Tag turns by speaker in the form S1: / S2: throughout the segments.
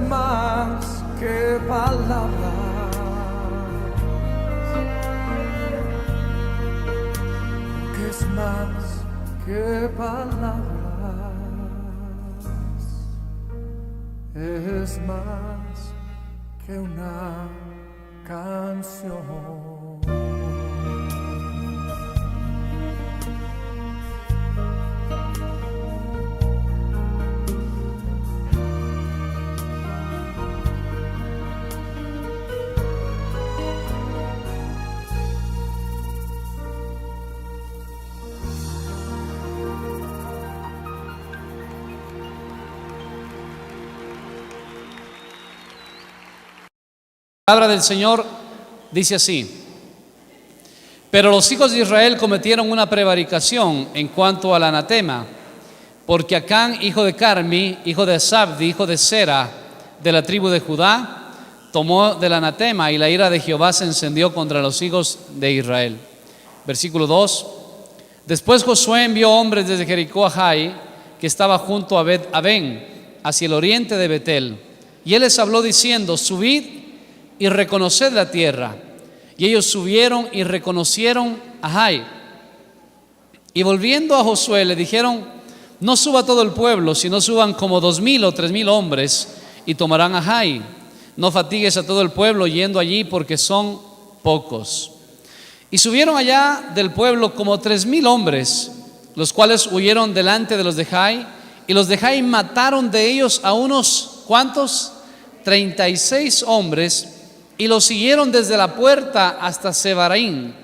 S1: más que palabras, que es más que palabras, es más que una canción.
S2: La palabra del Señor dice así: pero los hijos de Israel cometieron una prevaricación en cuanto al anatema, porque Acán, hijo de Carmi, hijo de Zabdi, hijo de Sera, de la tribu de Judá, tomó del anatema, y la ira de Jehová se encendió contra los hijos de Israel. Versículo 2. Después Josué envió hombres desde Jericó a Jai, que estaba junto a Bet-Aven, hacia el oriente de Betel, y él les habló diciendo: subid y reconoced la tierra. Y ellos subieron y reconocieron a Jai. Y volviendo a Josué le dijeron: no suba todo el pueblo, sino suban como 2,000 o 3,000 hombres, y tomarán a Jai. No fatigues a todo el pueblo yendo allí, porque son pocos. Y subieron allá del pueblo como 3,000 hombres, los cuales huyeron delante de los de Jai, y los de Jai mataron de ellos a unos, ¿cuántos? 36 hombres, y los siguieron desde la puerta hasta Sebaraín,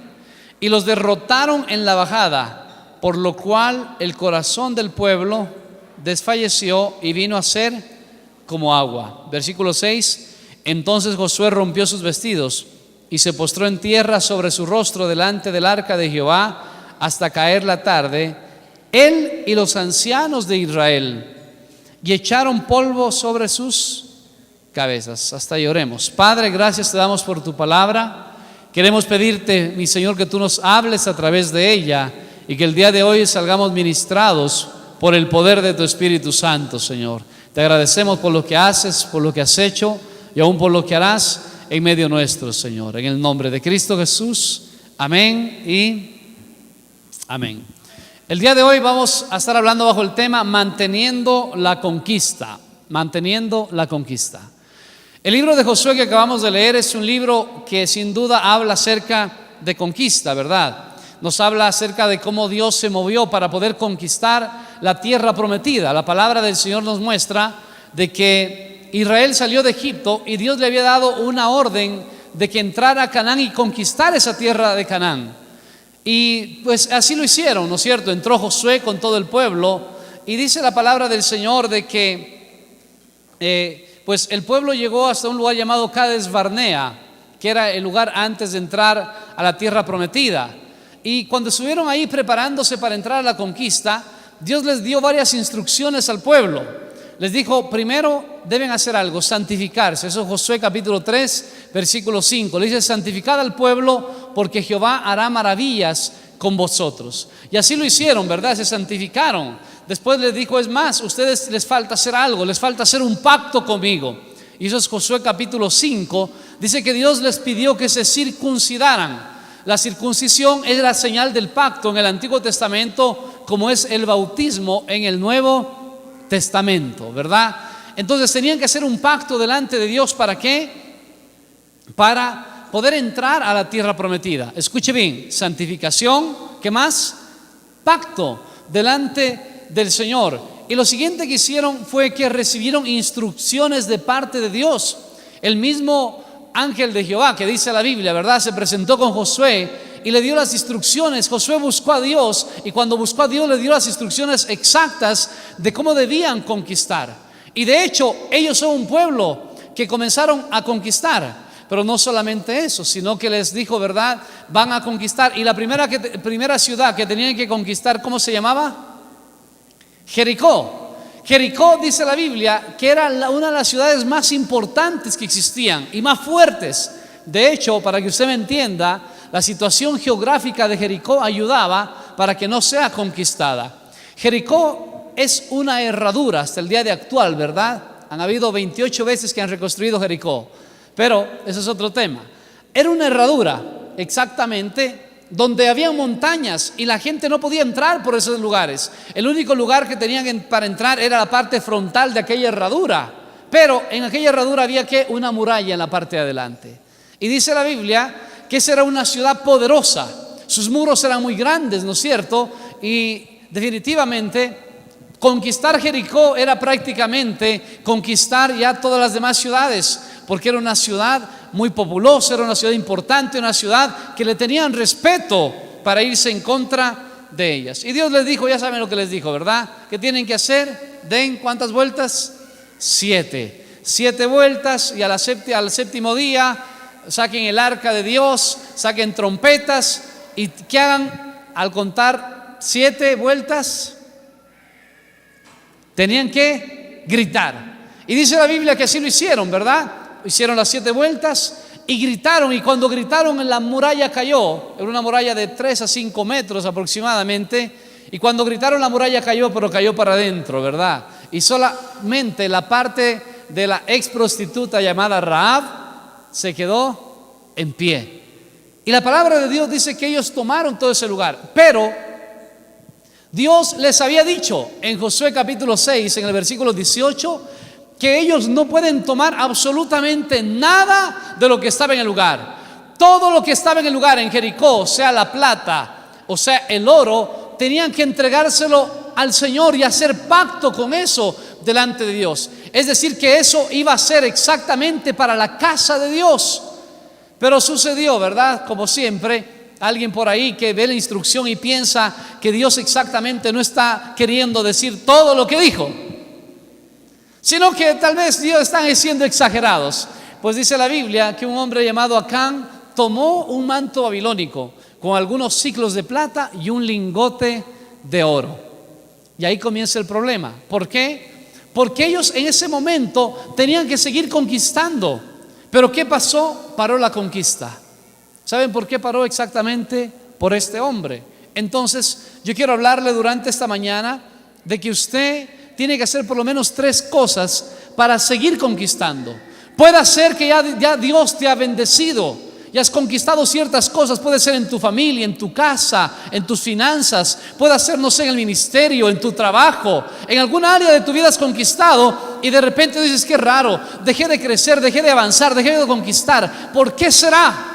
S2: y los derrotaron en la bajada, por lo cual el corazón del pueblo desfalleció y vino a ser como agua. Versículo 6. Entonces Josué rompió sus vestidos y se postró en tierra sobre su rostro delante del arca de Jehová hasta caer la tarde, él y los ancianos de Israel, y echaron polvo sobre sus cabezas. Hasta ahí oremos. Padre, gracias te damos por tu palabra. Queremos pedirte, mi Señor, que tú nos hables a través de ella, y que el día de hoy salgamos ministrados por el poder de tu Espíritu Santo, Señor. Te agradecemos por lo que haces, por lo que has hecho, y aún por lo que harás en medio nuestro, Señor. En el nombre de Cristo Jesús. Amén y amén. El día de hoy vamos a estar hablando bajo el tema manteniendo la conquista. Manteniendo la conquista. El libro de Josué que acabamos de leer es un libro que sin duda habla acerca de conquista, ¿verdad? Nos habla acerca de cómo Dios se movió para poder conquistar la tierra prometida. La palabra del Señor nos muestra de que Israel salió de Egipto y Dios le había dado una orden de que entrara a Canaán y conquistara esa tierra de Canaán. Y pues así lo hicieron, ¿no es cierto? Entró Josué con todo el pueblo, y dice la palabra del Señor de que pues el pueblo llegó hasta un lugar llamado Cades Barnea, que era el lugar antes de entrar a la tierra prometida. Y cuando estuvieron ahí preparándose para entrar a la conquista, Dios les dio varias instrucciones al pueblo. Les dijo: primero deben hacer algo, santificarse. Eso es Josué capítulo 3, versículo 5. Le dice: santificad al pueblo, porque Jehová hará maravillas con vosotros. Y así lo hicieron, ¿verdad? Se santificaron. Después les dijo: es más, ustedes les falta hacer algo, les falta hacer un pacto conmigo. Y eso es Josué capítulo 5. Dice que Dios les pidió que se circuncidaran. La circuncisión es la señal del pacto en el Antiguo Testamento, como es el bautismo en el Nuevo Testamento, ¿verdad? Entonces tenían que hacer un pacto delante de Dios. ¿Para qué? Para poder entrar a la tierra prometida. Escuche bien: santificación, ¿qué más? Pacto delante del Señor. Y lo siguiente que hicieron fue que recibieron instrucciones de parte de Dios. El mismo ángel de Jehová, que dice la Biblia, ¿verdad?, se presentó con Josué y le dio las instrucciones. Josué buscó a Dios, y cuando buscó a Dios le dio las instrucciones exactas de cómo debían conquistar. Y de hecho ellos son un pueblo que comenzaron a conquistar. Pero no solamente eso, sino que les dijo, ¿verdad?, van a conquistar. Y la primera ciudad que tenían que conquistar, ¿cómo se llamaba? Jericó. Jericó, dice la Biblia, que era una de las ciudades más importantes que existían y más fuertes. De hecho, para que usted me entienda, la situación geográfica de Jericó ayudaba para que no sea conquistada. Jericó es una herradura hasta el día de actual, ¿verdad? Han habido 28 veces que han reconstruido Jericó, pero eso es otro tema. Era una herradura, exactamente, donde había montañas y la gente no podía entrar por esos lugares. El único lugar que tenían para entrar era la parte frontal de aquella herradura, pero en aquella herradura había una muralla en la parte de adelante. Y dice la Biblia que esa era una ciudad poderosa. Sus muros eran muy grandes, ¿no es cierto? Y definitivamente conquistar Jericó era prácticamente conquistar ya todas las demás ciudades, porque era una ciudad muy populosa, era una ciudad importante, una ciudad que le tenían respeto para irse en contra de ellas. Y Dios les dijo, ya saben lo que les dijo, ¿verdad? ¿Qué tienen que hacer? Den, ¿cuántas vueltas? 7 vueltas, y al séptimo día saquen el arca de Dios, saquen trompetas, y que hagan al contar 7 vueltas, tenían que gritar. Y dice la Biblia que así lo hicieron, ¿verdad? Hicieron las 7 vueltas y gritaron, y cuando gritaron la muralla cayó. Era una muralla de 3 a 5 metros aproximadamente, y cuando gritaron la muralla cayó, pero cayó para adentro, ¿verdad? Y solamente la parte de la ex prostituta llamada Rahab se quedó en pie. Y la palabra de Dios dice que ellos tomaron todo ese lugar, pero Dios les había dicho en Josué capítulo 6, en el versículo 18, que ellos no pueden tomar absolutamente nada de lo que estaba en el lugar. Todo lo que estaba en el lugar, en Jericó, sea la plata o sea el oro, tenían que entregárselo al Señor y hacer pacto con eso delante de Dios. Es decir, que eso iba a ser exactamente para la casa de Dios. Pero sucedió, ¿verdad? Como siempre, alguien por ahí que ve la instrucción y piensa que Dios exactamente no está queriendo decir todo lo que dijo, sino que tal vez Dios está siendo exagerados. Pues dice la Biblia que un hombre llamado Acán tomó un manto babilónico con algunos siclos de plata y un lingote de oro. Y ahí comienza el problema. ¿Por qué? Porque ellos en ese momento tenían que seguir conquistando. Pero ¿qué pasó? Paró la conquista. ¿Saben por qué paró exactamente? Por este hombre. Entonces, yo quiero hablarle durante esta mañana de que usted tiene que hacer por lo menos 3 cosas para seguir conquistando. Puede ser que ya Dios te ha bendecido y has conquistado ciertas cosas. Puede ser en tu familia, en tu casa, en tus finanzas. Puede ser, no sé, en el ministerio, en tu trabajo. En alguna área de tu vida has conquistado y de repente dices, qué raro, dejé de crecer, dejé de avanzar, dejé de conquistar. ¿Por qué será?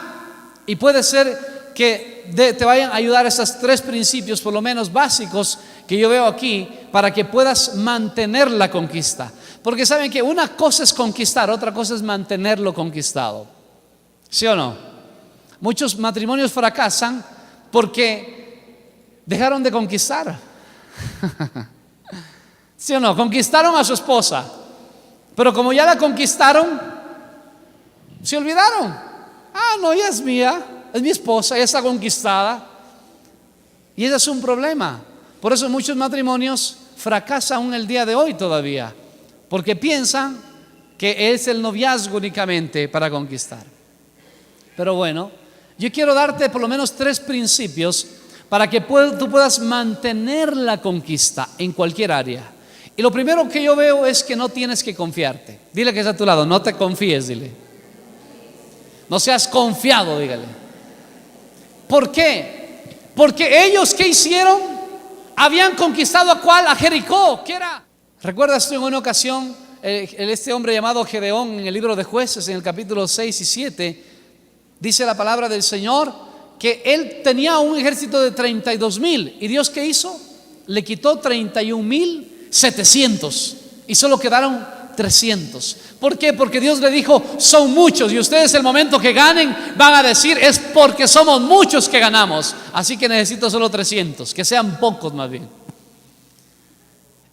S2: Y puede ser que te vayan a ayudar esos 3 principios, por lo menos básicos, que yo veo aquí, para que puedas mantener la conquista. Porque saben que una cosa es conquistar, otra cosa es mantenerlo conquistado. ¿Sí o no? Muchos matrimonios fracasan porque dejaron de conquistar. ¿Sí o no? Conquistaron a su esposa, pero como ya la conquistaron, se olvidaron. Ah, no, ella es mía, es mi esposa, ella está conquistada. Y ese es un problema. Por eso muchos matrimonios fracasan aún el día de hoy todavía, porque piensan que es el noviazgo únicamente para conquistar. Pero bueno, yo quiero darte por lo menos 3 principios para que tú puedas mantener la conquista en cualquier área. Y lo primero que yo veo es que no tienes que confiarte. Dile que está a tu lado, no te confíes, dile. No seas confiado, dígale. ¿Por qué? Porque ellos, ¿qué hicieron? Habían conquistado ¿a cuál? A Jericó. ¿Qué era? ¿Recuerdas tú en una ocasión este hombre llamado Gedeón en el libro de Jueces, en el capítulo 6 y 7? Dice la palabra del Señor que él tenía un ejército de 32,000. ¿Y Dios qué hizo? Le quitó 31,700 y solo quedaron 300. ¿Por qué? Porque Dios le dijo, son muchos, y ustedes el momento que ganen van a decir, es porque somos muchos que ganamos, así que necesito solo 300, que sean pocos más bien.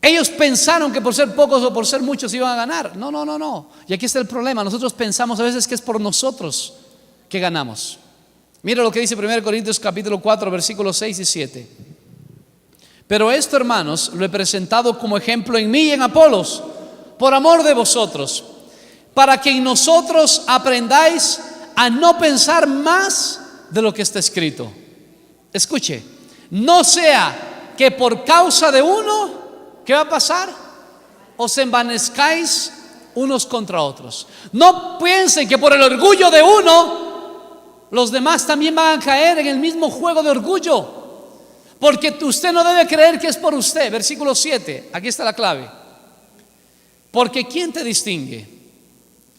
S2: Ellos pensaron que por ser pocos o por ser muchos iban a ganar. No. Y aquí está el problema. Nosotros pensamos a veces que es por nosotros que ganamos. Mira lo que dice 1 Corintios capítulo 4 versículos 6 y 7. Pero esto, hermanos, lo he presentado como ejemplo en mí y en Apolos, por amor de vosotros, para que en nosotros aprendáis a no pensar más de lo que está escrito. Escuche, no sea que por causa de uno, ¿qué va a pasar? Os envanezcáis unos contra otros. No piensen que por el orgullo de uno, los demás también van a caer en el mismo juego de orgullo. Porque usted no debe creer que es por usted. Versículo 7, aquí está la clave. Porque ¿quién te distingue?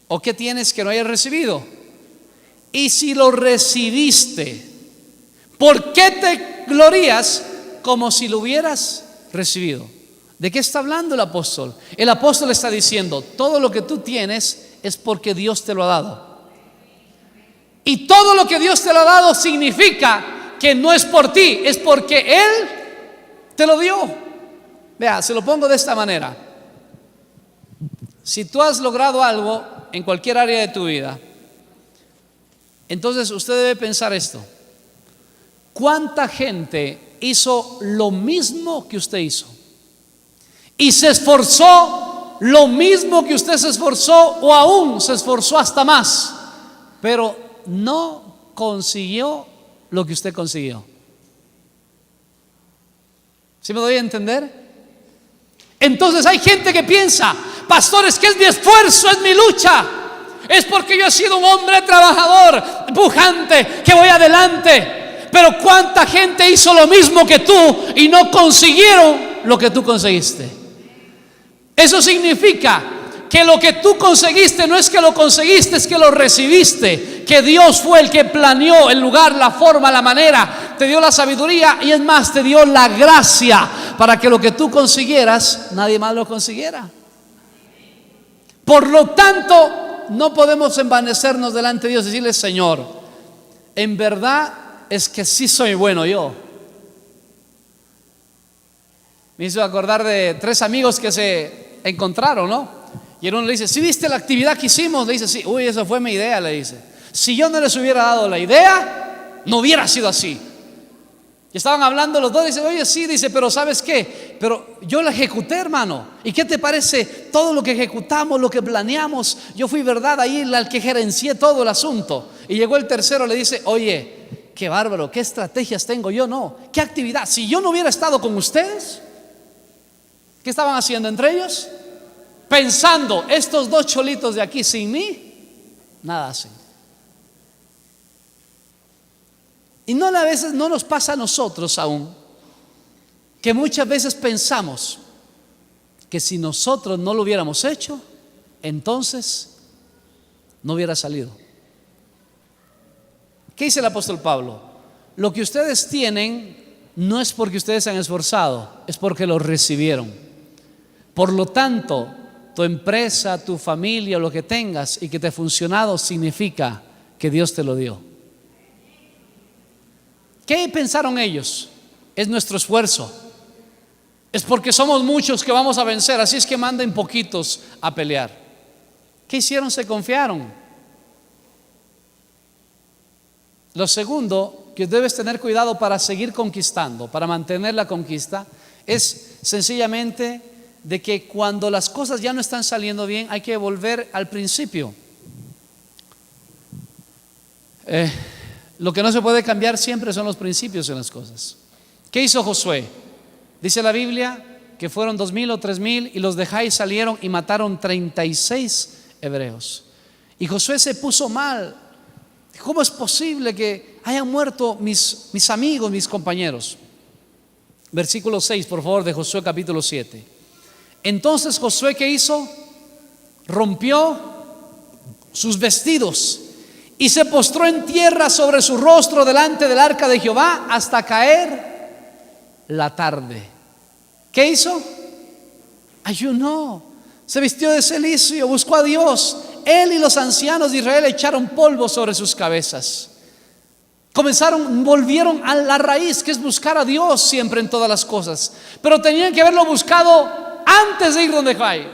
S2: ¿O qué tienes que no hayas recibido? Y si lo recibiste, ¿por qué te glorías como si lo hubieras recibido? ¿De qué está hablando el apóstol? El apóstol está diciendo: todo lo que tú tienes es porque Dios te lo ha dado. Y todo lo que Dios te lo ha dado significa que no es por ti, es porque Él te lo dio. Vea, se lo pongo de esta manera. Si tú has logrado algo en cualquier área de tu vida, entonces usted debe pensar esto: ¿cuánta gente hizo lo mismo que usted hizo? Y se esforzó lo mismo que usted se esforzó, o aún se esforzó hasta más, pero no consiguió lo que usted consiguió. ¿Sí me doy a entender? Entonces hay gente que piensa: pastor, es que es mi esfuerzo, es mi lucha, es porque yo he sido un hombre trabajador, pujante, que voy adelante. Pero ¿cuánta gente hizo lo mismo que tú y no consiguieron lo que tú conseguiste? Eso significa que lo que tú conseguiste no es que lo conseguiste, es que lo recibiste. Que Dios fue el que planeó el lugar, la forma, la manera, te dio la sabiduría y es más, te dio la gracia para que lo que tú consiguieras, nadie más lo consiguiera. Por lo tanto, no podemos envanecernos delante de Dios y decirle: Señor, en verdad es que sí soy bueno yo. Me hizo acordar de 3 amigos que se encontraron, ¿no? Y el uno le dice: ¿sí viste la actividad que hicimos? Le dice: sí. Uy, esa fue mi idea, le dice. Si yo no les hubiera dado la idea, no hubiera sido así. Y estaban hablando los dos, dice: oye, sí, dice, pero ¿sabes qué? Pero yo la ejecuté, hermano. ¿Y qué te parece todo lo que ejecutamos, lo que planeamos? Yo fui, verdad, ahí el que gerencié todo el asunto. Y llegó el tercero, le dice: oye, qué bárbaro, qué estrategias tengo yo, no, qué actividad. Si yo no hubiera estado con ustedes, ¿qué estaban haciendo entre ellos? Pensando: estos 2 cholitos de aquí sin mí, nada hacen. Y a veces no nos pasa a nosotros aún, que muchas veces pensamos que si nosotros no lo hubiéramos hecho, entonces no hubiera salido. ¿Qué dice el apóstol Pablo? Lo que ustedes tienen no es porque ustedes se han esforzado, es porque lo recibieron. Por lo tanto, tu empresa, tu familia, lo que tengas y que te ha funcionado, significa que Dios te lo dio. ¿Qué pensaron ellos? Es nuestro esfuerzo, es porque somos muchos que vamos a vencer, así es que manden poquitos a pelear. ¿Qué hicieron? Se confiaron. Lo segundo que debes tener cuidado para seguir conquistando, para mantener la conquista, es sencillamente de que cuando las cosas ya no están saliendo bien, hay que volver al principio. Lo que no se puede cambiar siempre son los principios en las cosas. ¿Qué hizo Josué? Dice la Biblia que fueron 2,000 o 3,000 y los de Jai salieron y mataron 36 hebreos. Y Josué se puso mal. ¿Cómo es posible que hayan muerto mis amigos, mis compañeros? Versículo 6, por favor, de Josué capítulo 7. Entonces Josué, ¿qué hizo? Rompió sus vestidos y se postró en tierra sobre su rostro delante del arca de Jehová hasta caer la tarde. ¿Qué hizo? Ayunó, se vistió de cilicio, buscó a Dios. Él y los ancianos de Israel echaron polvo sobre sus cabezas. Volvieron a la raíz, que es buscar a Dios siempre en todas las cosas. Pero tenían que haberlo buscado antes de ir donde Jai,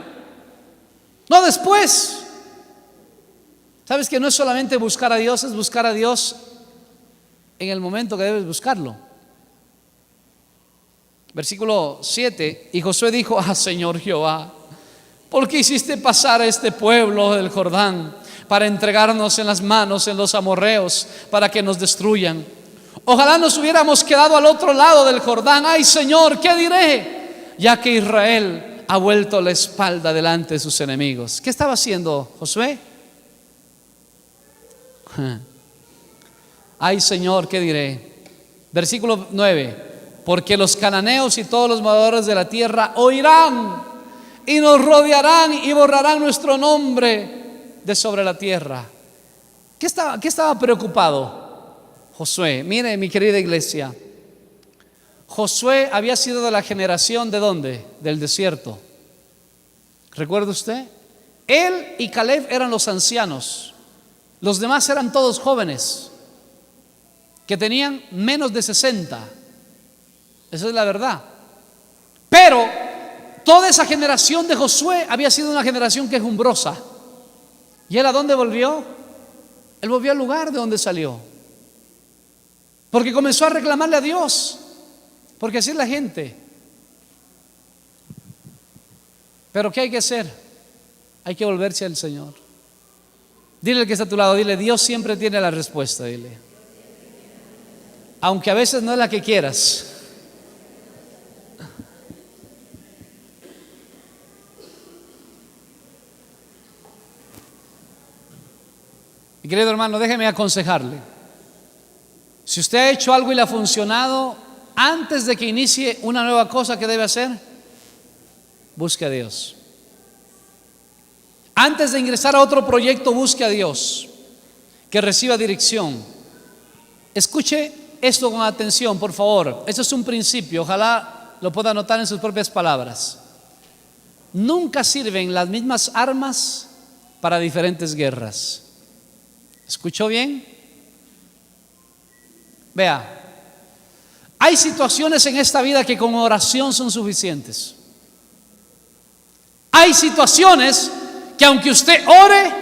S2: no después. ¿Sabes que no es solamente buscar a Dios, es buscar a Dios en el momento que debes buscarlo? Versículo 7. Y Josué dijo: Señor Jehová, ¿por qué hiciste pasar a este pueblo del Jordán para entregarnos en las manos en los amorreos para que nos destruyan? Ojalá nos hubiéramos quedado al otro lado del Jordán. Ay, Señor, ¿qué diré? Ya que Israel ha vuelto la espalda delante de sus enemigos. ¿Qué estaba haciendo Josué? Ay, Señor, ¿qué diré? Versículo 9: porque los cananeos y todos los moradores de la tierra oirán y nos rodearán y borrarán nuestro nombre de sobre la tierra. ¿Qué estaba preocupado Josué? Mire, mi querida iglesia, Josué había sido de la generación ¿de dónde? Del desierto. ¿Recuerda usted? Él y Caleb eran los ancianos. Los demás eran todos jóvenes que tenían menos de 60. Esa es la verdad. Pero toda esa generación de Josué había sido una generación quejumbrosa. ¿Y él a dónde volvió? Él volvió al lugar de donde salió, porque comenzó a reclamarle a Dios. Porque así es la gente. Pero ¿qué hay que hacer? Hay que volverse al Señor. Dile al que está a tu lado, dile: Dios siempre tiene la respuesta. Dile, aunque a veces no es la que quieras. Mi querido hermano, déjeme aconsejarle. Si usted ha hecho algo y le ha funcionado, antes de que inicie una nueva cosa, ¿qué debe hacer? Busque a Dios. Antes de ingresar a otro proyecto, busque a Dios, que reciba dirección. Escuche esto con atención, por favor. Esto es un principio, ojalá lo pueda anotar en sus propias palabras. Nunca sirven las mismas armas para diferentes guerras. ¿Escuchó bien? Vea, hay situaciones en esta vida que con oración son suficientes. Hay situaciones que aunque usted ore,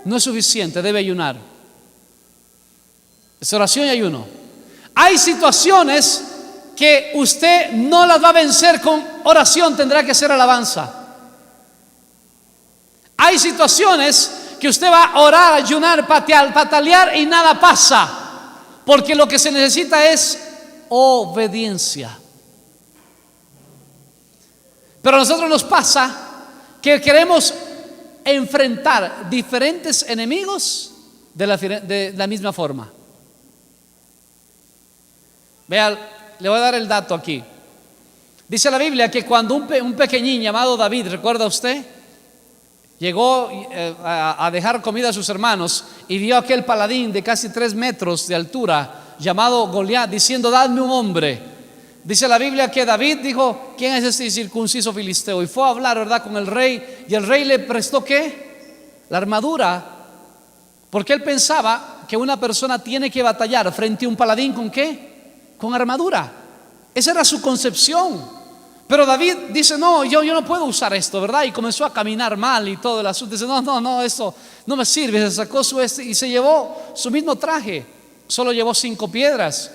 S2: no es suficiente, debe ayunar. Es oración y ayuno. Hay situaciones que usted no las va a vencer con oración, tendrá que hacer alabanza. Hay situaciones que usted va a orar, ayunar, patalear y nada pasa, porque lo que se necesita es obediencia. Pero a nosotros nos pasa que queremos enfrentar diferentes enemigos de la misma forma. Vea, le voy a dar el dato aquí. Dice la Biblia que cuando un pequeñín llamado David, ¿recuerda usted? Llegó a dejar comida a sus hermanos y vio a aquel paladín de casi 3 metros de altura llamado Goliat, diciendo: dadme un hombre. Dice la Biblia que David dijo: ¿quién es este incircunciso filisteo? Y fue a hablar, ¿verdad?, con el rey, y el rey le prestó ¿qué? La armadura, porque él pensaba que una persona tiene que batallar frente a un paladín ¿con qué? Con armadura. Esa era su concepción. Pero David dice: no, yo no puedo usar esto, ¿verdad? Y comenzó a caminar mal y todo el asunto. Dice: no, esto no me sirve. Se sacó y se llevó su mismo traje. Solo llevó 5 piedras.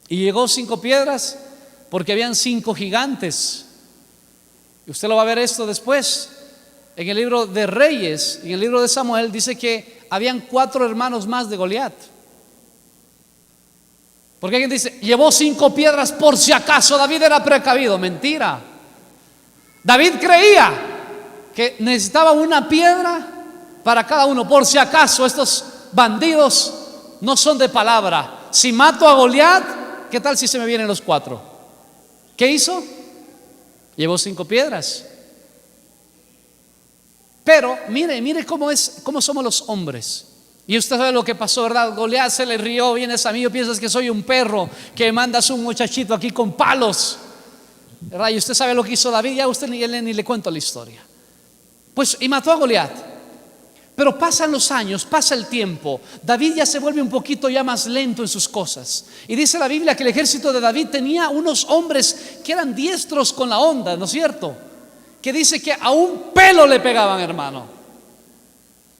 S2: Y llegó 5 piedras porque habían 5 gigantes. Y usted lo va a ver esto después. En el libro de Reyes, en el libro de Samuel, dice que habían 4 hermanos más de Goliat. Porque alguien dice: llevó 5 piedras por si acaso. David era precavido. Mentira. David creía que necesitaba una piedra para cada uno, por si acaso estos bandidos no son de palabra. Si mato a Goliat, ¿qué tal si se me vienen los 4? ¿Qué hizo? Llevó 5 piedras. Pero mire cómo somos los hombres. Y usted sabe lo que pasó, ¿verdad? Goliat se le rió: vienes a mí, yo piensas que soy un perro, que mandas un muchachito aquí con palos, ¿verdad? Y usted sabe lo que hizo David. Ya usted ni le cuento la historia. Pues, y mató a Goliat. Pero pasan los años, pasa el tiempo. David ya se vuelve un poquito ya más lento en sus cosas. Y dice la Biblia que el ejército de David tenía unos hombres que eran diestros con la honda, ¿no es cierto? Que dice que a un pelo le pegaban, hermano.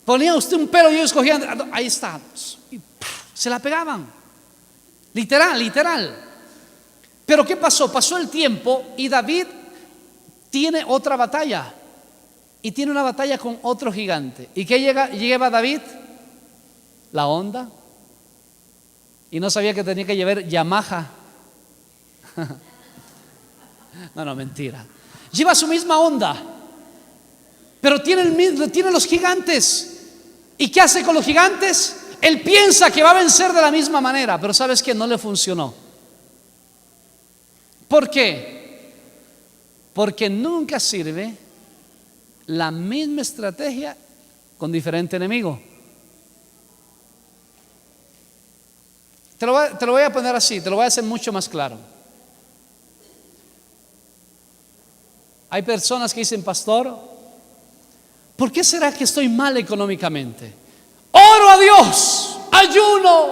S2: Ponía usted un pelo y ellos cogían, ahí está, y se la pegaban. Literal. Pero ¿qué pasó? Pasó el tiempo y David tiene otra batalla. Y tiene una batalla con otro gigante. ¿Y qué lleva David? La honda. Y no sabía que tenía que llevar Yamaha. No, mentira. lleva su misma onda, pero tiene los gigantes. ¿Y qué hace con los gigantes? Él piensa que va a vencer de la misma manera, pero ¿sabes qué? No le funcionó. ¿Por qué? Porque nunca sirve la misma estrategia con diferente enemigo. Te lo voy a poner así, te lo voy a hacer mucho más claro. Hay personas que dicen: pastor, ¿por qué será que estoy mal económicamente? Oro a Dios, ayuno,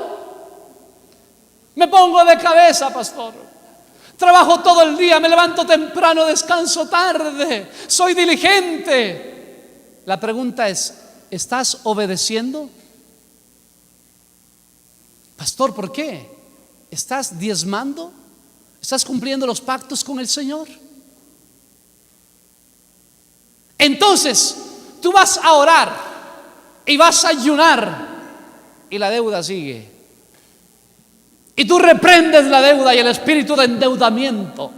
S2: me pongo de cabeza, pastor. Trabajo todo el día, me levanto temprano, descanso tarde, soy diligente. La pregunta es: ¿estás obedeciendo? Pastor, ¿por qué? ¿Estás diezmando? ¿Estás cumpliendo los pactos con el Señor? Entonces, tú vas a orar y vas a ayunar y la deuda sigue. Y tú reprendes la deuda y el espíritu de endeudamiento,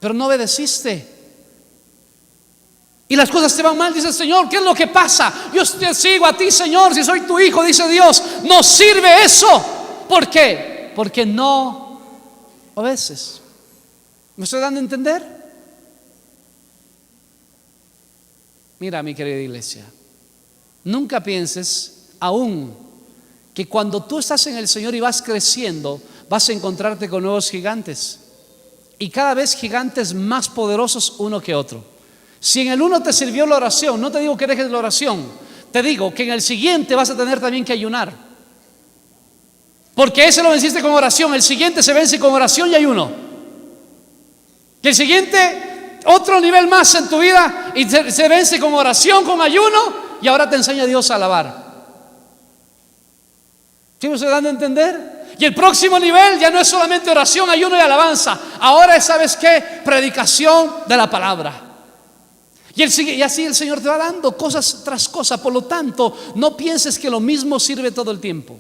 S2: pero no obedeciste. Y las cosas te van mal. Dice: Señor, ¿qué es lo que pasa? Yo te sigo a ti, Señor, si soy tu hijo. Dice Dios: no sirve eso. ¿Por qué? Porque no obedeces. ¿Me estoy dando a entender? Mira, mi querida iglesia, nunca pienses aún que cuando tú estás en el Señor y vas creciendo, vas a encontrarte con nuevos gigantes, y cada vez gigantes más poderosos uno que otro. Si en el uno te sirvió la oración, no te digo que dejes la oración, te digo que en el siguiente vas a tener también que ayunar, porque ese lo venciste con oración. El siguiente se vence con oración y ayuno, y el siguiente otro nivel más en tu vida y se vence con oración, con ayuno, y ahora te enseña Dios a alabar. ¿Sí me estoy dando a entender? Y el próximo nivel ya no es solamente oración, ayuno y alabanza. Ahora es, ¿sabes qué? Predicación de la palabra. Y así el Señor te va dando cosas tras cosas. Por lo tanto, no pienses que lo mismo sirve todo el tiempo.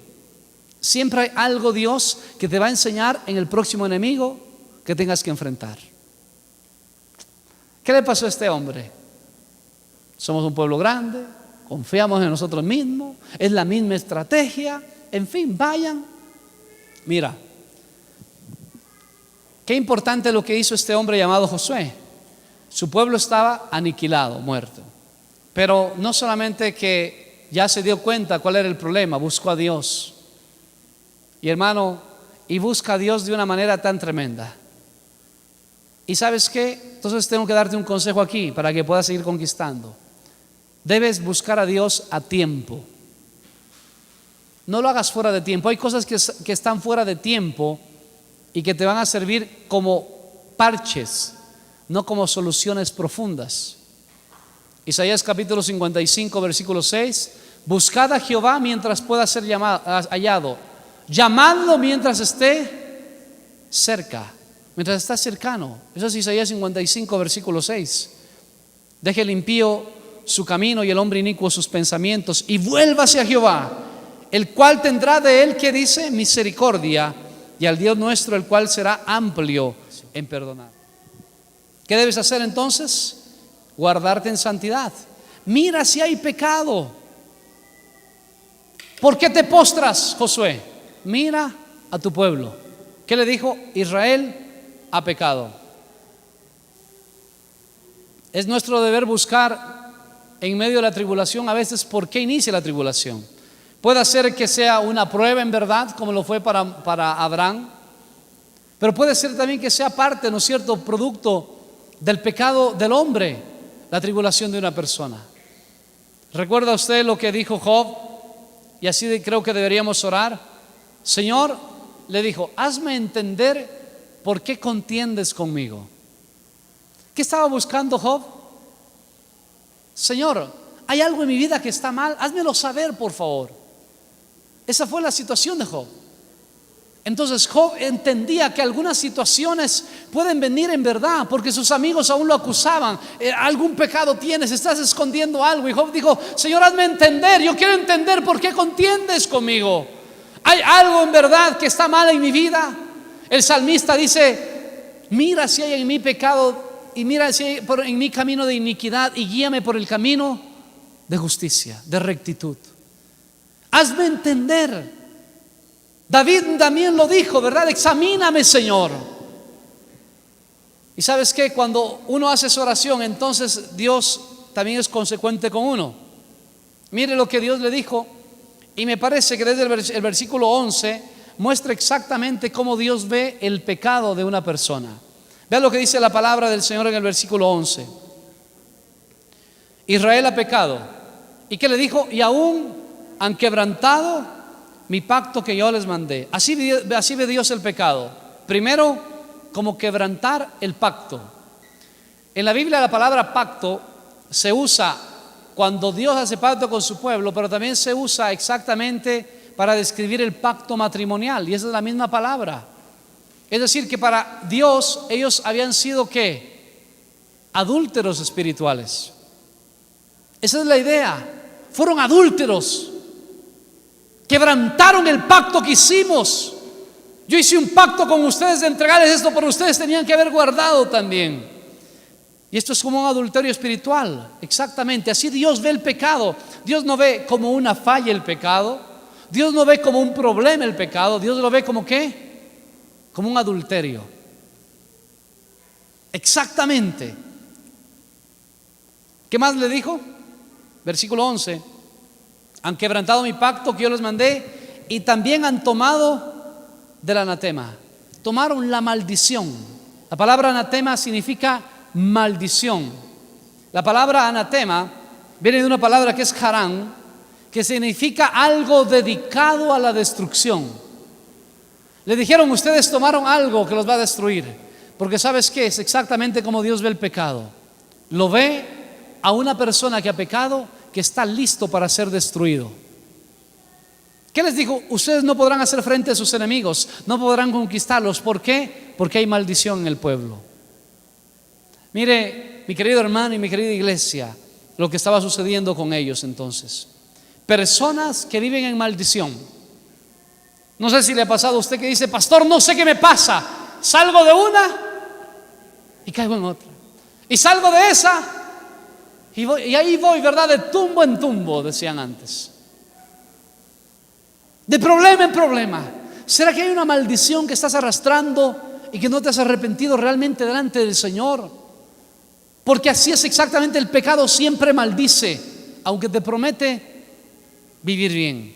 S2: Siempre hay algo, Dios, que te va a enseñar en el próximo enemigo que tengas que enfrentar. ¿Qué le pasó a este hombre? Somos un pueblo grande, confiamos en nosotros mismos, es la misma estrategia. En fin, vayan. Mira, qué importante lo que hizo este hombre llamado Josué. Su pueblo estaba aniquilado, muerto. Pero no solamente que ya se dio cuenta cuál era el problema, buscó a Dios. Y hermano, y busca a Dios de una manera tan tremenda. ¿Y sabes qué? Entonces tengo que darte un consejo aquí para que puedas seguir conquistando. Debes buscar a Dios a tiempo. No lo hagas fuera de tiempo. Hay cosas que están fuera de tiempo y que te van a servir como parches, no como soluciones profundas. Isaías capítulo 55 versículo 6: buscad a Jehová mientras pueda ser hallado, llamadlo mientras esté cerca, mientras está cercano. Eso es Isaías 55 versículo 6. Deje el impío su camino y el hombre inicuo sus pensamientos, y vuélvase a Jehová, el cual tendrá de él, que dice, misericordia, y al Dios nuestro, el cual será amplio en perdonar. ¿Qué debes hacer entonces? Guardarte en santidad. Mira si hay pecado. ¿Por qué te postras, Josué? Mira a tu pueblo. ¿Qué le dijo? Israel ha pecado. Es nuestro deber buscar en medio de la tribulación a veces por qué inicia la tribulación. Puede ser que sea una prueba en verdad, como lo fue para Abraham, pero puede ser también que sea parte, ¿no es cierto?, producto del pecado del hombre, la tribulación de una persona. ¿Recuerda usted lo que dijo Job? Y así creo que deberíamos orar. Señor, le dijo, hazme entender por qué contiendes conmigo. ¿Qué estaba buscando Job? Señor, hay algo en mi vida que está mal, házmelo saber, por favor. Esa fue la situación de Job. Entonces Job entendía que algunas situaciones pueden venir en verdad porque sus amigos aún lo acusaban. Algún pecado tienes, estás escondiendo algo. Y Job dijo, Señor, hazme entender, yo quiero entender por qué contiendes conmigo. ¿Hay algo en verdad que está mal en mi vida? El salmista dice, mira si hay en mí pecado y mira si hay en mí camino de iniquidad y guíame por el camino de justicia, de rectitud. Hazme entender. David también lo dijo, ¿verdad? Examíname, Señor. Y ¿sabes qué? Cuando uno hace esa oración, entonces Dios también es consecuente con uno. Mire lo que Dios le dijo. Y me parece que desde el versículo 11 muestra exactamente cómo Dios ve el pecado de una persona. Vean lo que dice la palabra del Señor en el versículo 11. Israel ha pecado. ¿Y qué le dijo? Y aún han quebrantado mi pacto que yo les mandé. Así ve Dios el pecado. Primero, como quebrantar el pacto. En la Biblia la palabra pacto se usa cuando Dios hace pacto con su pueblo, pero también se usa exactamente para describir el pacto matrimonial, y esa es la misma palabra. Es decir, que para Dios ellos habían sido ¿qué? Adúlteros espirituales. Esa es la idea. Fueron adúlteros. Quebrantaron el pacto que hicimos. Yo hice un pacto con ustedes de entregarles esto, pero ustedes tenían que haber guardado también. Y esto es como un adulterio espiritual. Exactamente, así Dios ve el pecado. Dios no ve como una falla el pecado. Dios no ve como un problema el pecado. Dios lo ve como ¿qué? Como un adulterio. Exactamente. ¿Qué más le dijo? Versículo 11. Han quebrantado mi pacto que yo les mandé y también han tomado del anatema. Tomaron la maldición. La palabra anatema significa maldición. La palabra anatema viene de una palabra que es harán, que significa algo dedicado a la destrucción. Le dijeron: ustedes tomaron algo que los va a destruir, porque ¿sabes qué? Es exactamente como Dios ve el pecado. Lo ve a una persona que ha pecado, que está listo para ser destruido. ¿Qué les dijo? Ustedes no podrán hacer frente a sus enemigos, no podrán conquistarlos. ¿Por qué? Porque hay maldición en el pueblo. Mire, mi querido hermano y mi querida iglesia, lo que estaba sucediendo con ellos entonces. Personas que viven en maldición. No sé si le ha pasado a usted que dice: pastor, no sé qué me pasa. Salgo de una y caigo en otra. Y salgo de esa y ahí voy, ¿verdad? De tumbo en tumbo, decían antes. De problema en problema. ¿Será que hay una maldición que estás arrastrando y que no te has arrepentido realmente delante del Señor? Porque así es exactamente, el pecado siempre maldice, aunque te promete vivir bien.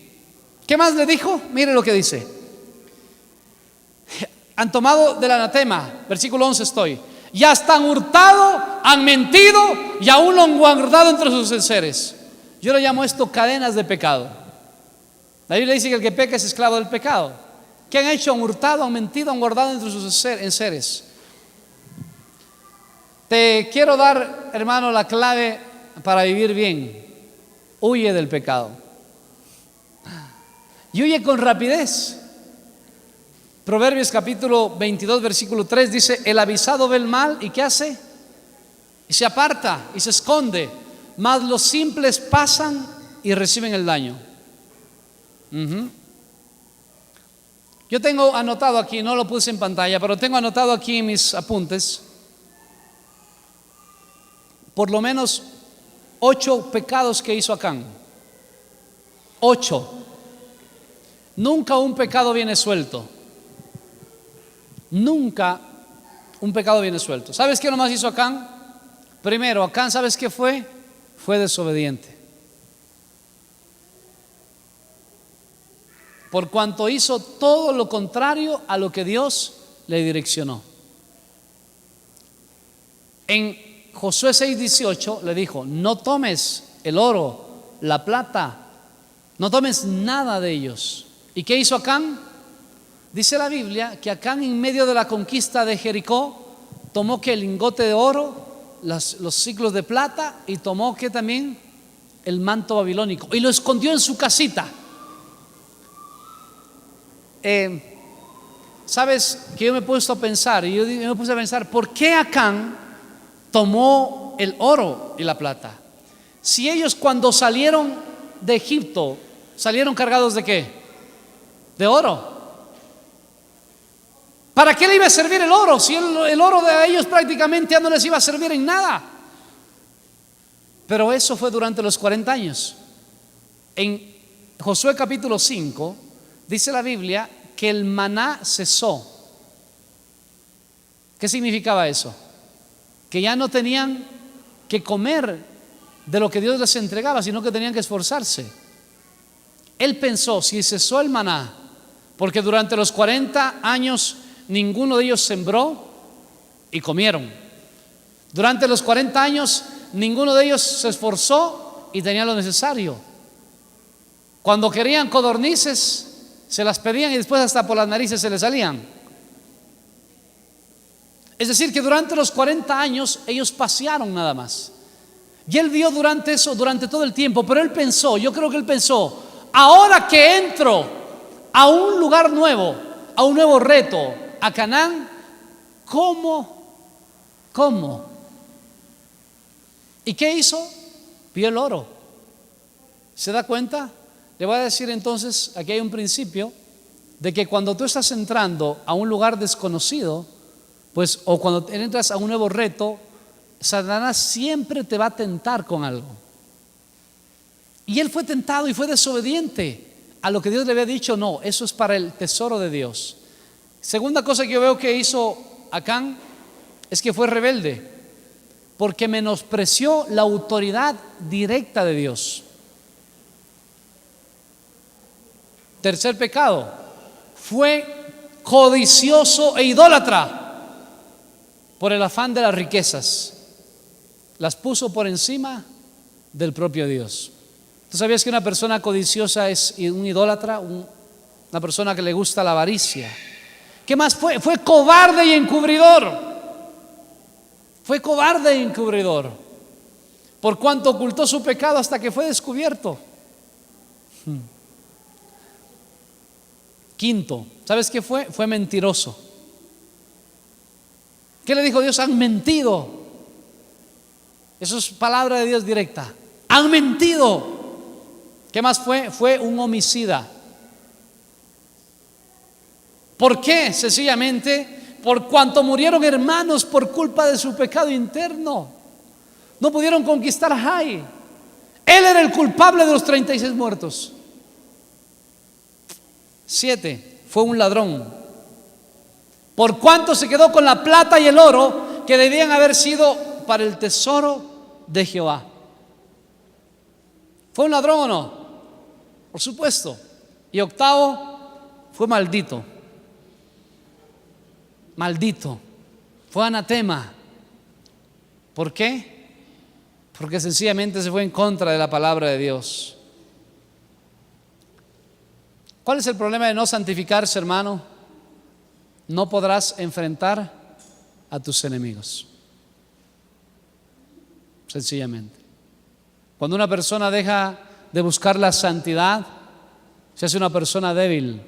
S2: ¿Qué más le dijo? Mire lo que dice. Han tomado del anatema, versículo 11 estoy. Ya están hurtado, han mentido y aún lo han guardado entre sus enseres. Yo le llamo esto cadenas de pecado. La Biblia dice que el que peca es esclavo del pecado. ¿Qué han hecho? Han hurtado, han mentido, han guardado entre sus enseres. Te quiero dar, hermano, la clave para vivir bien. Huye del pecado. Y huye con rapidez. Proverbios capítulo 22 versículo 3 dice: el avisado ve el mal y ¿qué hace? Y se aparta y se esconde, mas los simples pasan y reciben el daño. Yo tengo anotado aquí, no lo puse en pantalla, pero tengo anotado aquí en mis apuntes por lo menos 8 pecados que hizo Acán. 8. Nunca un pecado viene suelto. Nunca un pecado viene suelto. ¿Sabes qué nomás hizo Acán? Primero, Acán, ¿sabes qué fue? Fue desobediente. Por cuanto hizo todo lo contrario a lo que Dios le direccionó. En Josué 6:18 le dijo: no tomes el oro, la plata, no tomes nada de ellos. ¿Y qué hizo Acán? Dice la Biblia que Acán, en medio de la conquista de Jericó, tomó que el lingote de oro, los siclos de plata, y tomó que también el manto babilónico, y lo escondió en su casita. Sabes que yo me he puesto a pensar, ¿por qué Acán tomó el oro y la plata? Si ellos, cuando salieron de Egipto, salieron cargados ¿de qué? De oro. ¿Para qué le iba a servir el oro? Si el oro de ellos prácticamente ya no les iba a servir en nada. Pero eso fue durante los 40 años. En Josué capítulo 5 dice la Biblia que el maná cesó. ¿Qué significaba eso? Que ya no tenían que comer de lo que Dios les entregaba, sino que tenían que esforzarse. Él pensó, si cesó el maná, porque durante los 40 años ninguno de ellos sembró y comieron. Durante los 40 años ninguno de ellos se esforzó y tenía lo necesario. Cuando querían codornices, se las pedían y después hasta por las narices se les salían. Es decir, que durante los 40 años ellos pasearon nada más. Y él vio durante todo el tiempo, pero él pensó, yo creo que él pensó, ahora que entro a un lugar nuevo, a un nuevo reto, a Canaán, ¿cómo? ¿Y qué hizo? Vio el oro. ¿Se da cuenta? Le voy a decir entonces, aquí hay un principio de que cuando tú estás entrando a un lugar desconocido, pues, o cuando entras a un nuevo reto, Satanás siempre te va a tentar con algo. Y él fue tentado y fue desobediente a lo que Dios le había dicho. No, eso es para el tesoro de Dios. Segunda cosa que yo veo que hizo Acán es que fue rebelde, porque menospreció la autoridad directa de Dios. Tercer pecado, fue codicioso e idólatra por el afán de las riquezas. Las puso por encima del propio Dios. ¿Tú sabías que una persona codiciosa es un idólatra? Una persona que le gusta la avaricia. ¿Qué más fue? Fue cobarde y encubridor. Fue cobarde y encubridor. Por cuanto ocultó su pecado hasta que fue descubierto. Quinto, ¿sabes qué fue? Fue mentiroso. ¿Qué le dijo Dios? Han mentido. Eso es palabra de Dios directa. Han mentido. ¿Qué más fue? Fue un homicida. ¿Por qué? Sencillamente por cuanto murieron hermanos por culpa de su pecado interno. No pudieron conquistar a Jai. Él era el culpable de los 36 muertos. 7. Fue un ladrón. Por cuanto se quedó con la plata y el oro que debían haber sido para el tesoro de Jehová. ¿Fue un ladrón o no? Por supuesto. Y 8, fue maldito. Maldito. Fue anatema. ¿Por qué? Porque sencillamente se fue en contra de la palabra de Dios. ¿Cuál es el problema de no santificarse, hermano? No podrás enfrentar a tus enemigos. Sencillamente. Cuando una persona deja de buscar la santidad, se hace una persona débil,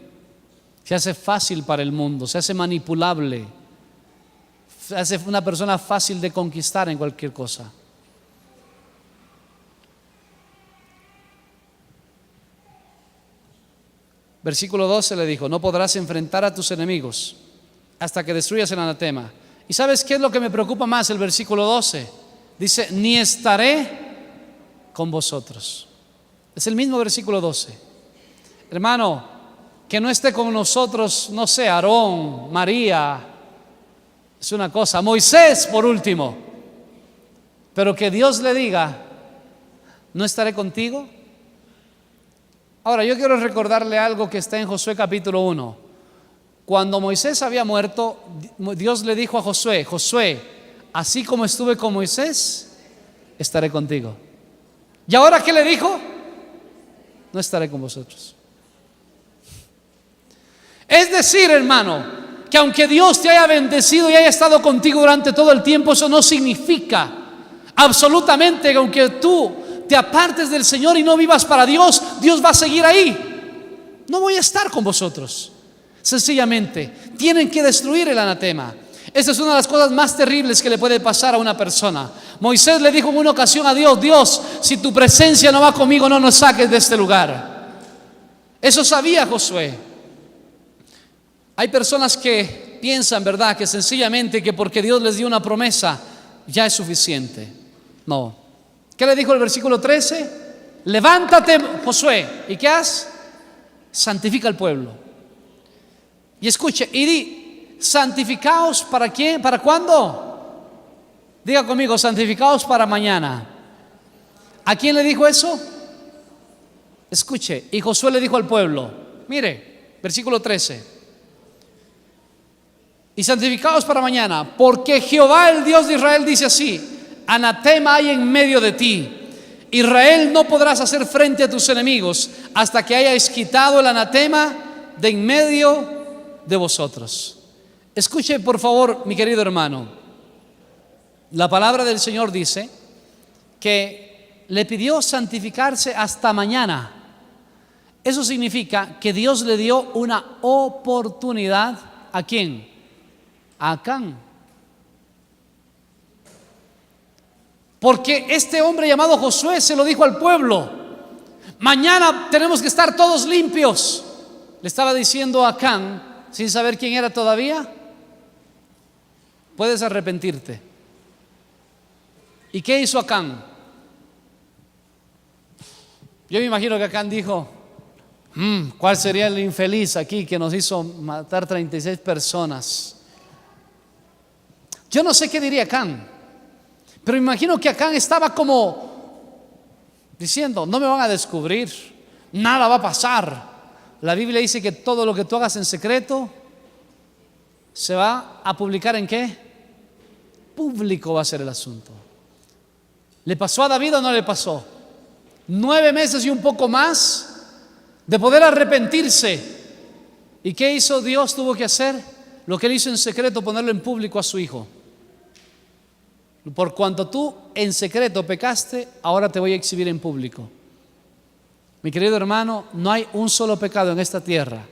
S2: se hace fácil para el mundo, se hace manipulable, se hace una persona fácil de conquistar en cualquier cosa. Versículo 12 le dijo: no podrás enfrentar a tus enemigos hasta que destruyas el anatema. ¿Y sabes qué es lo que me preocupa más? El versículo 12 dice: ni estaré con vosotros. Es el mismo versículo 12. Hermano, que no esté con nosotros, no sé, Aarón, María, es una cosa, Moisés por último, pero que Dios le diga: no estaré contigo. Ahora yo quiero recordarle algo que está en Josué capítulo 1. Cuando Moisés había muerto, Dios le dijo a Josué: Josué, así como estuve con Moisés, estaré contigo. ¿Y ahora qué le dijo? No estaré con vosotros. Es decir, hermano, que aunque Dios te haya bendecido y haya estado contigo durante todo el tiempo, eso no significa absolutamente que aunque tú te apartes del Señor y no vivas para Dios, Dios va a seguir ahí. No voy a estar con vosotros. Sencillamente, tienen que destruir el anatema. Esta es una de las cosas más terribles que le puede pasar a una persona. Moisés le dijo en una ocasión a Dios: Dios, si tu presencia no va conmigo, no nos saques de este lugar. Eso sabía Josué. Hay personas que piensan, ¿verdad?, que sencillamente que porque Dios les dio una promesa ya es suficiente. No. ¿Qué le dijo el versículo 13? Levántate, Josué, ¿y qué haz? Santifica al pueblo. Y escuche, y di, santificaos ¿para quién? ¿Para cuándo? Diga conmigo, santificaos para mañana. ¿A quién le dijo eso? Escuche, y Josué le dijo al pueblo, mire, versículo 13, y santificaos para mañana, porque Jehová el Dios de Israel dice así: anatema hay en medio de ti, Israel, no podrás hacer frente a tus enemigos hasta que hayas quitado el anatema de en medio de vosotros. Escuche por favor, mi querido hermano, la palabra del Señor dice que le pidió santificarse hasta mañana. Eso significa que Dios le dio una oportunidad. ¿A quién? A Acán. Porque este hombre llamado Josué se lo dijo al pueblo: mañana tenemos que estar todos limpios. Le estaba diciendo a Acán, sin saber quién era todavía: puedes arrepentirte. ¿Y qué hizo Acán? Yo me imagino que Acán dijo: ¿cuál sería el infeliz aquí que nos hizo matar 36 personas? Yo no sé qué diría Acán, pero me imagino que Acán estaba como diciendo: no me van a descubrir, nada va a pasar. La Biblia dice que todo lo que tú hagas en secreto se va a publicar. ¿En qué? Público va a ser el asunto. ¿Le pasó a David o no le pasó? 9 meses y un poco más de poder arrepentirse. ¿Y qué hizo Dios? Tuvo que hacer lo que él hizo en secreto, ponerlo en público a su hijo. Por cuanto tú en secreto pecaste, ahora te voy a exhibir en público. Mi querido hermano, no hay un solo pecado en esta tierra,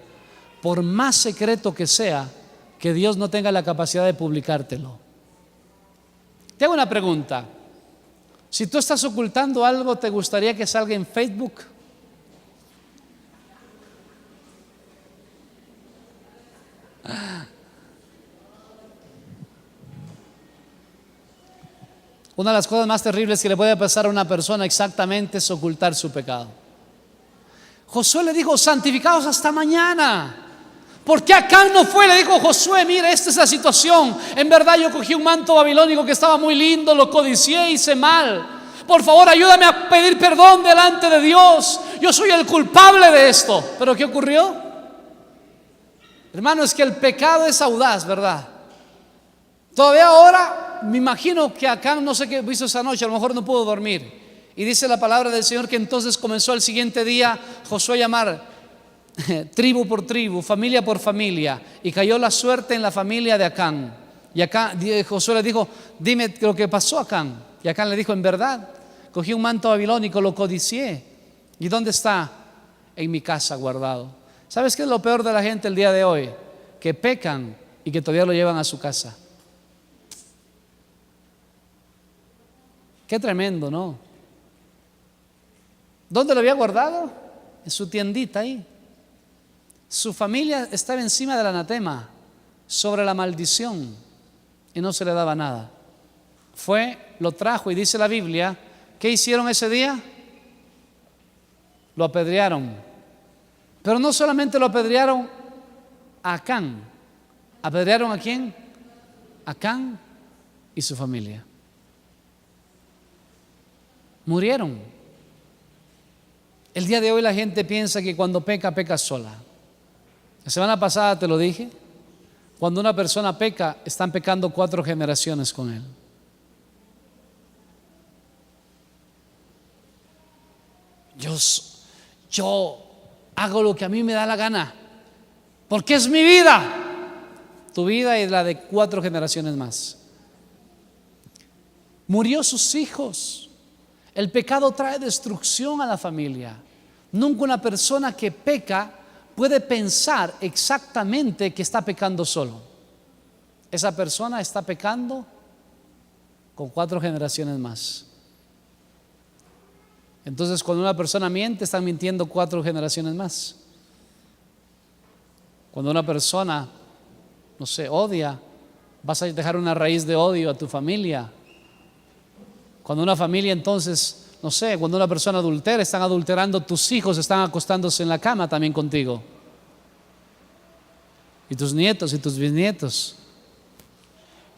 S2: por más secreto que sea, que Dios no tenga la capacidad de publicártelo. Te hago una pregunta: si tú estás ocultando algo, ¿te gustaría que salga en Facebook? Una de las cosas más terribles que le puede pasar a una persona exactamente es ocultar su pecado. Josué le dijo: santificaos hasta mañana. ¿Por qué Acán no fue? Le dijo Josué: mire, esta es la situación. En verdad yo cogí un manto babilónico que estaba muy lindo, lo codicié, hice mal. Por favor, ayúdame a pedir perdón delante de Dios. Yo soy el culpable de esto. ¿Pero qué ocurrió? Hermano, es que el pecado es audaz, ¿verdad? Todavía ahora me imagino que Acán, no sé qué hizo esa noche, a lo mejor no pudo dormir. Y dice la palabra del Señor que entonces comenzó al siguiente día Josué a llamar tribu por tribu, familia por familia, y cayó la suerte en la familia de Acán. Y acá Josué le dijo: dime lo que pasó, Acán. Y Acán le dijo: en verdad, cogí un manto babilónico, lo codicié. ¿Y dónde está? En mi casa guardado. ¿Sabes qué es lo peor de la gente el día de hoy? Que pecan y que todavía lo llevan a su casa. Qué tremendo, ¿no? ¿Dónde lo había guardado? En su tiendita ahí. Su familia estaba encima del anatema, sobre la maldición, y no se le daba nada. Fue, lo trajo, y dice la Biblia, ¿qué hicieron ese día? Lo apedrearon. Pero no solamente lo apedrearon a Acán. ¿Apedrearon a quién? A Acán y su familia. Murieron. El día de hoy la gente piensa que cuando peca, peca sola. La semana pasada te lo dije: cuando una persona peca, están pecando 4 generaciones con él. Yo hago lo que a mí me da la gana, porque es mi vida. Tu vida y la de 4 generaciones más. Murió sus hijos. El pecado trae destrucción a la familia. Nunca una persona que peca puede pensar exactamente que está pecando solo. Esa persona está pecando con 4 generaciones más. Entonces, cuando una persona miente, están mintiendo 4 generaciones más. Cuando una persona no sé, odia, vas a dejar una raíz de odio a tu familia. Cuando una familia entonces, no sé, cuando una persona adultera, están adulterando, tus hijos están acostándose en la cama también contigo. Y tus nietos y tus bisnietos.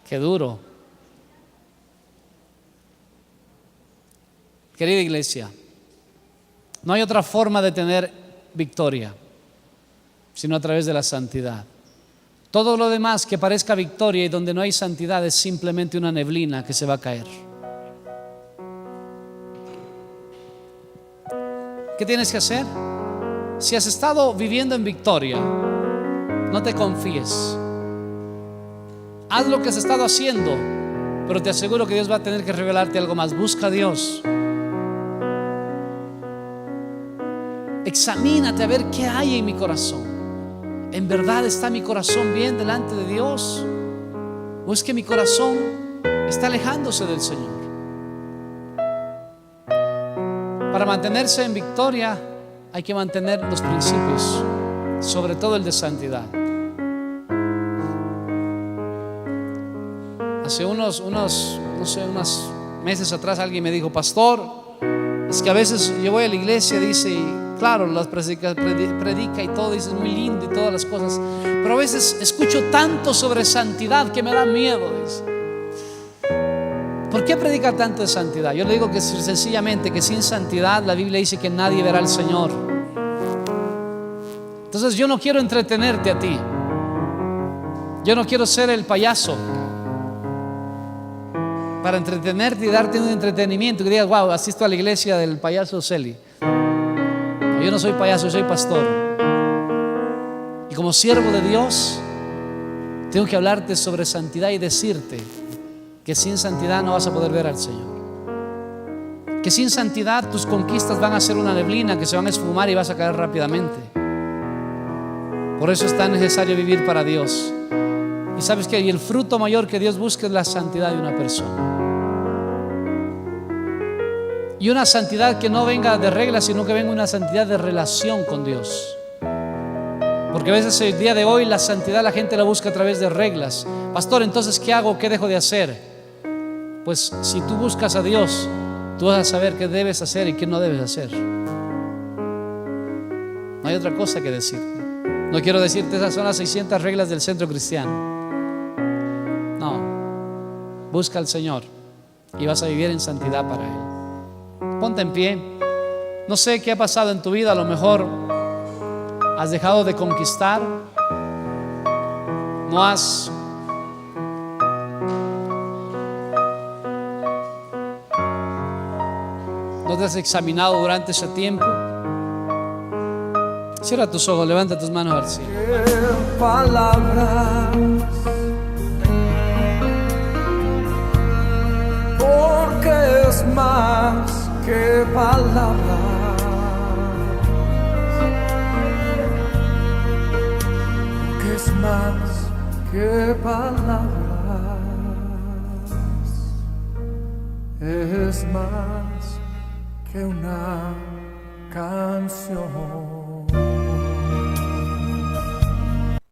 S2: Qué duro. Querida iglesia, no hay otra forma de tener victoria sino a través de la santidad. Todo lo demás que parezca victoria y donde no hay santidad es simplemente una neblina que se va a caer. ¿Qué tienes que hacer? Si has estado viviendo en victoria, no te confíes. Haz lo que has estado haciendo, pero te aseguro que Dios va a tener que revelarte algo más. Busca a Dios. Examínate a ver qué hay en mi corazón. ¿En verdad está mi corazón bien delante de Dios? ¿O es que mi corazón está alejándose del Señor? Para mantenerse en victoria hay que mantener los principios, sobre todo el de santidad. Hace unos meses atrás alguien me dijo: pastor, es que a veces yo voy a la iglesia, dice, y claro, las predica y todo, dice, es muy lindo y todas las cosas, pero a veces escucho tanto sobre santidad que me da miedo, dice. ¿Por qué predica tanto de santidad? Yo le digo que sencillamente que sin santidad la Biblia dice que nadie verá al Señor. Entonces yo no quiero entretenerte a ti. Yo no quiero ser el payaso para entretenerte y darte un entretenimiento que digas: wow, asisto a la iglesia del payaso Celi. No, yo no soy payaso, yo soy pastor. Y como siervo de Dios tengo que hablarte sobre santidad y decirte que sin santidad no vas a poder ver al Señor. Que sin santidad tus conquistas van a ser una neblina que se van a esfumar y vas a caer rápidamente. Por eso es tan necesario vivir para Dios. Y sabes que el fruto mayor que Dios busca es la santidad de una persona. Y una santidad que no venga de reglas, sino que venga una santidad de relación con Dios. Porque a veces el día de hoy la santidad la gente la busca a través de reglas. Pastor, entonces ¿qué hago? ¿Qué dejo de hacer? Pues si tú buscas a Dios, tú vas a saber qué debes hacer y qué no debes hacer. No hay otra cosa que decirte. No quiero decirte esas son las 600 reglas del centro cristiano. No. Busca al Señor y vas a vivir en santidad para Él. Ponte en pie. No sé qué ha pasado en tu vida. A lo mejor has dejado de conquistar. No te has examinado durante ese tiempo. Cierra tus ojos, levanta tus manos al cielo.
S1: ¿Qué palabras? Porque es más que palabras. Porque es más que palabras. Es más que una canción.